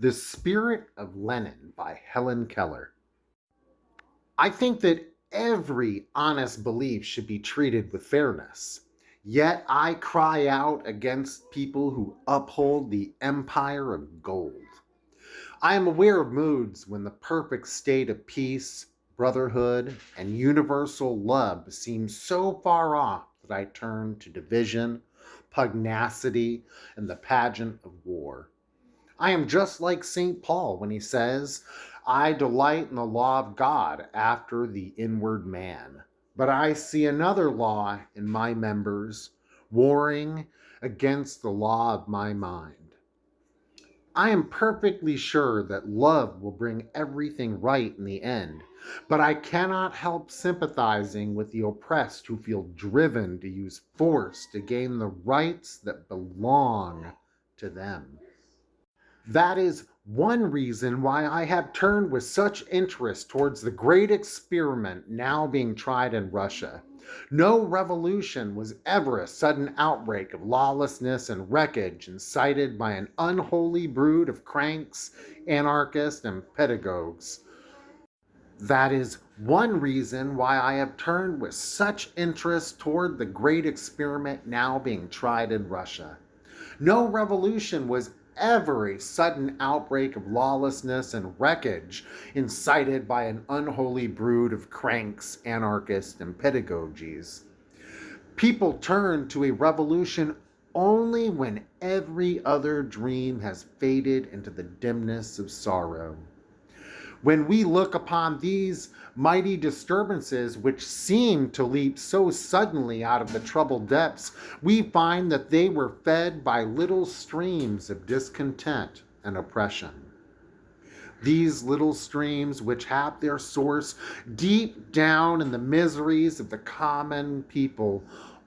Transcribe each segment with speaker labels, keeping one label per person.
Speaker 1: The Spirit of Lenin by Helen Keller. I think that every honest belief should be treated with fairness. Yet I cry out against people who uphold the empire of gold. I am aware of moods when the perfect state of peace, brotherhood, and universal love seems so far off that I turn to division, pugnacity, and the pageant of war. I am just like St. Paul when he says, I delight in the law of God after the inward man. But I see another law in my members, warring against the law of my mind. I am perfectly sure that love will bring everything right in the end, but I cannot help sympathizing with the oppressed who feel driven to use force to gain the rights that belong to them. That is one reason why I have turned with such interest towards the great experiment now being tried in Russia. No revolution was ever a sudden outbreak of lawlessness and wreckage incited by an unholy brood of cranks, anarchists, and pedagogues. That is one reason why I have turned with such interest toward the great experiment now being tried in Russia. No revolution was ever a sudden outbreak of lawlessness and wreckage incited by an unholy brood of cranks, anarchists, and pedagogues. People turn to a revolution only when every other dream has faded into the dimness of sorrow. When we look upon these mighty disturbances which seem to leap so suddenly out of the troubled depths, we find that they were fed by little streams of discontent and oppression. These little streams, which have their source deep down in the miseries of the common people,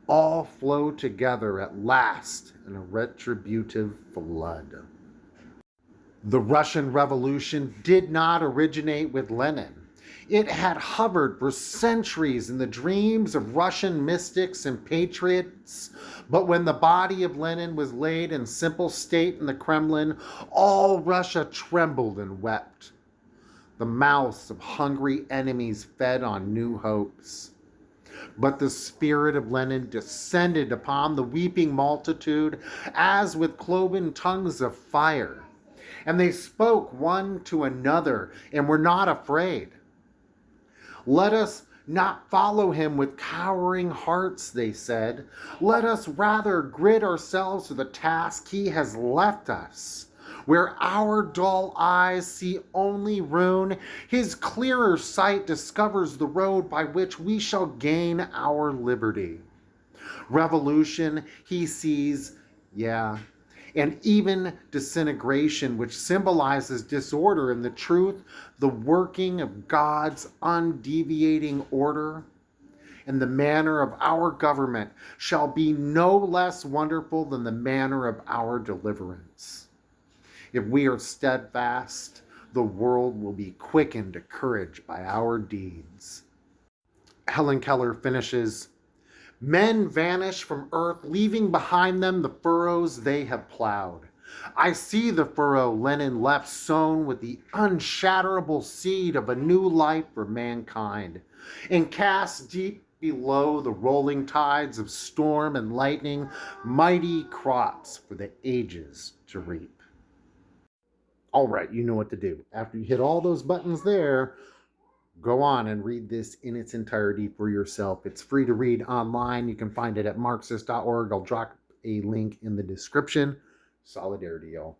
Speaker 1: all flow together at last in a retributive flood. The Russian Revolution did not originate with Lenin. It had hovered for centuries in the dreams of Russian mystics and patriots, but when the body of Lenin was laid in simple state in the Kremlin, all Russia trembled and wept. The mouths of hungry enemies fed on new hopes. But the spirit of Lenin descended upon the weeping multitude as with cloven tongues of fire. And they spoke one to another and were not afraid. Let us not follow him with cowering hearts, they said. Let us rather grit ourselves to the task he has left us. Where our dull eyes see only ruin, his clearer sight discovers the road by which we shall gain our liberty. Revolution, he sees, and even disintegration, which symbolizes disorder in the truth, the working of God's undeviating order, and the manner of our government shall be no less wonderful than the manner of our deliverance. If we are steadfast, the world will be quickened to courage by our deeds. Helen Keller finishes, men vanish from earth, leaving behind them the furrows they have plowed. I see the furrow Lenin left sown with the unshatterable seed of a new life for mankind, and cast deep below the rolling tides of storm and lightning, mighty crops for the ages to reap. All right, you know what to do. After you hit all those buttons there, go on and read this in its entirety for yourself. It's free to read online. You can find it at marxist.org. I'll drop a link in the description. Solidarity, y'all.